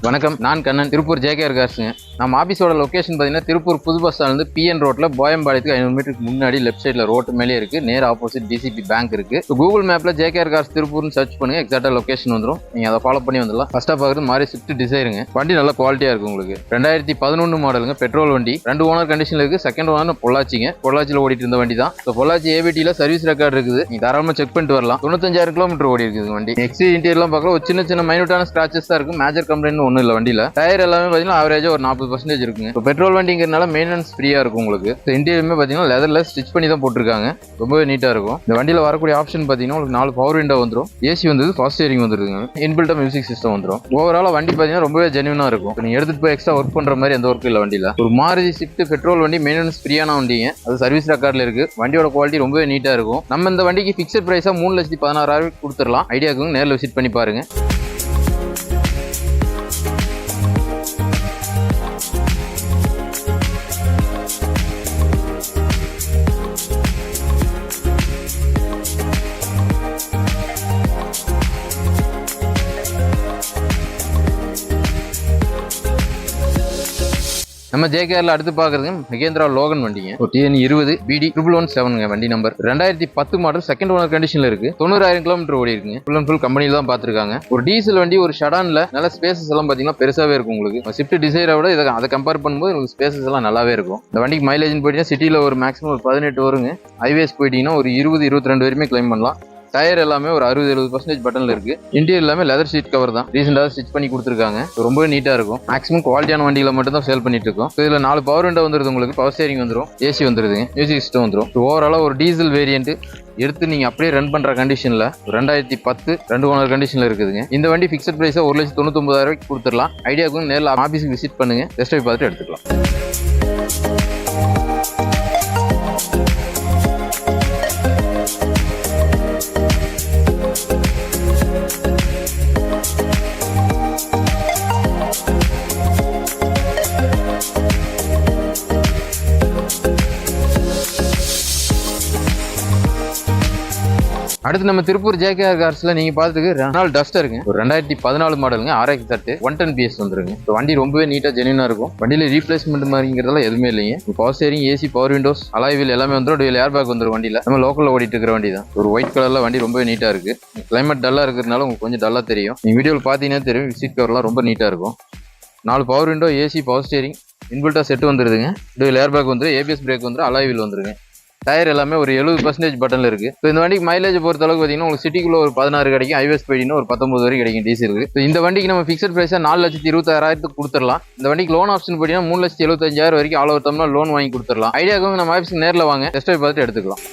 வணக்கம், நான் கண்ணன், திருப்பூர் ஜேகேஆர் கார்ஸுங்க. நம்ம ஆஃபீஸோட லொக்கேஷன் பார்த்தீங்கன்னா திருப்பூர் புது பஸ் ஸ்டாண்ட் பிஎன் ரோட்டில் போயம்பாளையத்துக்கு 500 மீட்டருக்கு முன்னாடி லெஃப்ட் சைடில் ரோட்டு மேலே இருக்குது. நேர் ஆப்போசிட் டிசிபி பேங்க் இருக்குது. கூகுள் மேப்பில் ஜேகேஆர் கார்ஸ் திருப்பூர்னு சர்ச் பண்ணுங்க, எக்ஸாக்டாக லொக்கேஷன் வந்துடும். நீங்கள் அதை ஃபாலோ பண்ணி வந்துடலாம். ஃபஸ்ட்டாக பார்க்குறது மாதிரி ஸ்விஃப்ட் டிசைருங்க. வண்டி நல்ல குவாலிட்டியாக இருக்குது. உங்களுக்கு 2011 மாடலுங்க, பெட்ரோல் வண்டி. 2 ஓனர் கண்டிஷனில் இருக்குது. செகண்ட் ஓனர் பொள்ளாச்சிங்க. பொள்ளாச்சியில் ஓடிட்டு இருந்த வண்டி தான். ஸோ பொள்ளாச்சி ஏவிடியில் சர்வீஸ் ரெக்கார்டு இருக்குது. நீங்கள் தாராளமாக செக் பண்ணிட்டு வரலாம். 95,000 கிலோமீட்டர் ஓடி இருக்குது வண்டி. எக்ஸ்டீரியர் இன்டீரியர்லாம் பார்க்கலாம், ஒரு சின்ன மைனூட்டான ஸ்கிராச்சஸ் தான் இருக்கும். மேஜர் கம்ப்ளைண்ட் ஒன்றும் இல்லை வண்டியில். டயர் எல்லாமே பார்த்தீங்கன்னா ஆவரேஜாக ஒரு 40% இருக்குங்க. இப்போ பெட்ரோல் வண்டிங்கிறதுனால மெயின்டெனன்ஸ் ஃப்ரீயாக இருக்கும் உங்களுக்கு. இன்டீரியருமே பார்த்தீங்கன்னா லெதரில் ஸ்டிச் பண்ணி தான் போட்டிருக்காங்க. ரொம்பவே நீட்டாக இருக்கும். இந்த வண்டியில் வரக்கூடிய ஆப்ஷன் பார்த்தீங்கன்னா உங்களுக்கு 4 பவர் விண்டோ வந்துடும். ஏசி வந்து ஃபாஸ்ட் ஸ்டீரிங் வந்துருக்குங்க. இன்பில்ட் மியூசிக் சிஸ்டம் வந்துடும். ஓவரால் வண்டி பார்த்தீங்கன்னா ரொம்பவே ஜென்யூனாக இருக்கும். நீங்கள் எடுத்துகிட்டு போய் எக்ஸ்ட்ரா ஒர்க் பண்ணுற மாதிரி எந்த ஒர்க்கும் இல்லை வண்டியில். ஒரு மாருதி ஸ்விஃப்ட் பெட்ரோல் வண்டி, மெயின்டெனன்ஸ் ஃப்ரீயான வண்டிங்க. அது சர்வீஸ் ரெக்கார்டில் இருக்குது. வண்டியோட குவாலிட்டி ரொம்பவே நீட்டாக இருக்கும். நம்ம இந்த வண்டிக்கு ஃபிக்ஸட் ப்ரைஸாக 3,16,000 கொடுத்துடலாம். ஐடியாவுக்கு நேரில் விசிட் பண்ணி பாருங்க. நம்ம ஜேகேஆர்ல அடுத்து பாக்குறது மகேந்திரா லோகன் வண்டிங்க. TN20 BD 117 வண்டி நம்பர். 2010 மாடல், செகண்ட் ஓனர் கண்டிஷன்ல இருக்கு. 90,000 கிலோமீட்டர் ஓடி இருக்குங்க. ஃபுல் அண்ட் ஃபுல் கம்பெனில தான் பாத்துருக்காங்க. ஒரு டீசல் வண்டி, ஒரு ஷடான்ல நல்ல ஸ்பேசஸ் எல்லாம் பாத்தீங்கன்னா பெருசாவே இருக்கும் உங்களுக்கு. ஸ்விஃப்ட் டிசைரை விட அதை கம்பேர் பண்ணும்போது உங்களுக்கு ஸ்பேசஸ் எல்லாம் நல்லாவே இருக்கும். இந்த வண்டிக்கு மைலேஜ் போயிட்டீங்கன்னா சிட்டில ஒரு மேக்ஸிமம் ஒரு 18 வருங்க. ஹைவேஸ் போயிட்டீங்கன்னா ஒரு 20-22 வரையுமே கிளைம் பண்ணலாம். டயர் எல்லாமே ஒரு 60-70% பட்டன்ல இருக்கு. இன்டீரியர் எல்லாமே லெதர் ஷீட் கவர் தான். ரீசெண்டாக ஸ்டிச் பண்ணி கொடுத்துருக்காங்க. ரொம்பவே நீட்டா இருக்கும். மேக்ஸிமம் குவாலிட்டியான வண்டிகளை மட்டும் தான் சேல் பண்ணிட்டு இருக்கோம். இதுல 4 பவர் விண்டோ வந்துருது உங்களுக்கு. பவர் ஸ்டீரிங் வந்துடும். ஏசி வந்துருதுங்க. மியூசிக் சிஸ்டம் வந்துடும். ஓவராலா ஒரு டீசல் வேரியன்ட் எடுத்து நீங்க அப்படியே ரன் பண்ற கண்டிஷன்ல 2010 2 ஓனர் கண்டிஷன்ல இருக்குதுங்க. இந்த வண்டி ஃபிக்ஸட் பிரைஸா 1,99,000 கொடுத்துடலாம். ஐடியாவுக்கு நேரில் ஆஃபீஸுக்கு விசிட் பண்ணுங்க. டெஸ்ட் ட்ரைவ் பார்த்துட்டு எடுத்துக்கலாம். அடுத்து நம்ம திருப்பூர் ஜேகேஆர் கார்ஸ்ல நீங்க பாத்துக்கு ரெனால்ட் டஸ்டர் இருக்குங்க. ஒரு 2014 மாடலுங்க. RX 110 PS வந்துருங்க. வண்டி ரொம்பவே நீட்டா ஜெனியூனா இருக்கும். வண்டியில ரீப்ளேஸ்மெண்ட் மாதிரிங்கிறதெல்லாம் எதுவுமே இல்லைங்க. Power steering, AC, power windows, alloy wheel எல்லாமே வந்துடும். டுவல் ஏர் பேக் வந்துடும் வண்டியில. நம்ம லோக்கல்ல ஓடிட்டு இருக்கிற வண்டி தான். ஒரு ஒயிட் கலர்ல வண்டி ரொம்பவே நீட்டா இருக்கு. கிளைமேட் டல்லா இருக்கிறதுனால உங்களுக்கு கொஞ்சம் டல்லா தெரியும். நீங்க வீடியோவில் பாத்தீங்கன்னா தெரியும். சீட் கவர்லாம் ரொம்ப நீட்டா இருக்கும். 4 power window, AC, power steering, இன்பில்ட்டா செட் வந்துருதுங்க. டுவல் ஏர் பேக் வந்துடும். ABS பிரேக் வந்துடும். அலாய் வீல் வந்துருங்க. டயர் எல்லாமே ஒரு 70% பட்டன்ல இருக்கு. ஸோ இந்த வண்டிக்கு மைலேஜ் பொறுத்த அளவுக்கு பார்த்தீங்கன்னா உங்களுக்கு சிட்டிக்குள்ள ஒரு 16 கிடைக்கும். ஹைவேஸ் போயிட்டீங்கன்னா ஒரு 19 வரைக்கும் கிடைக்கும் டீசலுக்கு. ஸோ இந்த வண்டிக்கு நம்ம ஃபிக்ஸட் பிரைஸா 4,26,000 கொடுத்துடலாம். இந்த வண்டிக்கு லோன் ஆப்ஷன் போட்டீங்கன்னா 3,75,000 வரைக்கும் ஆல் ஓவர் தமிழ்நாடு லோன் வாங்கி கொடுத்துடலாம். ஐடியாவுக்கு நம்ம ஆஃபீஸ்க்கு நேரில் வாங்க, டெஸ்ட் ட்ரைவ் பார்த்துட்டு எடுத்துக்கலாம்.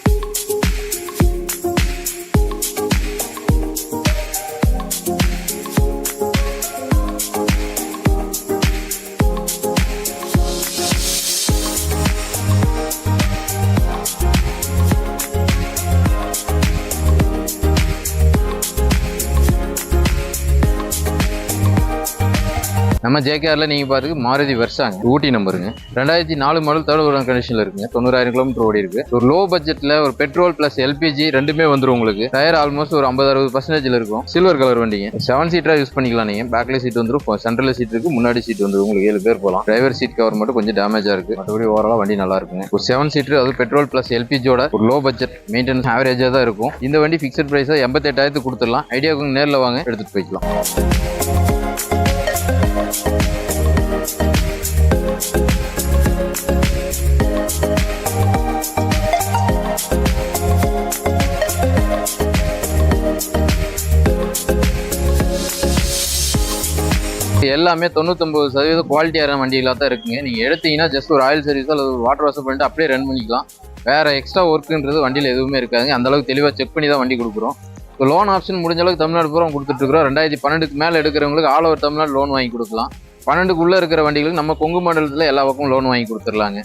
நம்ம ஜேகேஆர்ல நீங்க பாத்துக்கு மாருதி வெர்சாங்க. ஊட்டி நம்பருங்க. 2004 மாடல், தேர்ட் ஓனர் கண்டிஷன்ல இருக்குங்க. 90,000 கிலோமீட்டர் ஓடி இருக்கு. ஒரு லோ பட்ஜெட்ல ஒரு பெட்ரோல் பிளஸ் LPG ரெண்டுமே வந்துடும் உங்களுக்கு. டயர் ஆல்மோஸ்ட் ஒரு 50-60% இருக்கும். சில்வர் கலர் வண்டிங்க. 7 சீட்டரா யூஸ் பண்ணிக்கலாம் நீங்க. பேக்ல சீட் வந்துடும். சென்ட்ரல் சீட் இருக்கு. முன்னாடி சீட் வந்துடும். உங்களுக்கு 7 பேர் போகலாம். டிரைவர் சீட் கவர் மட்டும் கொஞ்சம் டேமேஜா இருக்கு. மற்றபடி ஓவராலா வண்டி நல்லா இருக்குங்க. ஒரு 7 சீட்டர், அது பெட்ரோல் பிளஸ் LPGயோட ஒரு லோ பட்ஜெட், மெயின்டெனன்ஸ் ஆவரேஜா தான் இருக்கும். இந்த வண்டி ஃபிக்ஸட் பிரைஸா 88,000 கொடுத்துடலாம். ஐடியாவுக்கு நேரில் வாங்க, எடுத்துட்டு போய்க்கலாம். எல்லாமே 99% குவாலிட்டியான வண்டிகளாக தான் இருக்குங்க. நீங்கள் எடுத்தீங்கன்னா ஜஸ்ட் ஒரு ஆயில் சர்வீஸ் அல்லது ஒரு வாட்டர் வாஷ் பண்ணிட்டு அப்படியே ரன் பண்ணிக்கலாம். வேறு எக்ஸ்ட்ரா ஒர்க்குன்றது வண்டியில் எதுவுமே இருக்காதுங்க. அந்தளவுக்கு தெளிவாக செக் பண்ணி தான் வண்டி கொடுக்குறோம். இப்போ லோன் ஆப்ஷன் முடிஞ்ச அளவுக்கு தமிழ்நாடு பூரா கொடுத்துட்ருக்குறோம். 2012க்கு மேலே எடுக்கிறவங்களுக்கு ஆல் ஓவர் தமிழ்நாடு லோன் வாங்கி கொடுக்கலாம். 12க்குள்ளே இருக்கிற வண்டிகளுக்கு நம்ம கொங்கு மண்டலத்தில் எல்லா பக்கமும் லோன் வாங்கி கொடுத்துடலாங்க.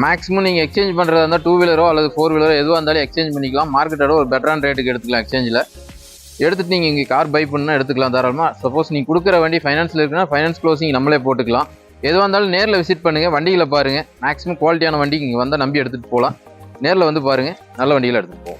மேக்ஸிமம் நீங்கள் எக்ஸ்சேஞ்ச் பண்ணுறதா இருந்தால் 2 வீலரோ அல்லது 4 வீலரோ எதுவாக இருந்தாலும் எக்ஸ்சேஞ்ச் பண்ணிக்கலாம். மார்க்கெட்டோட ஒரு பெட்டரான ரேட்டுக்கு எடுத்துக்கலாம். எக்ஸ்சேஞ்சில் எடுத்துட்டு நீங்கள் இங்கே கார் பை பண்ணால் எடுத்துக்கலாம் தாராளமாக. சப்போஸ் நீங்கள் கொடுக்குற வண்டி ஃபைனான்ஸில் இருக்குன்னா ஃபைனான்ஸ் க்ளோசிங் நம்மளே போட்டுக்கலாம். எதுவாக இருந்தாலும் நேரில் விசிட் பண்ணுங்கள். வண்டிகளை பாருங்கள். மேக்ஸிமம் குவாலிட்டியான வண்டிக்கு இங்கே வந்தால் நம்பி எடுத்துகிட்டு போகலாம். நேரில் வந்து பாருங்கள். நல்ல வண்டிகளை எடுத்துகிட்டு போவோம்.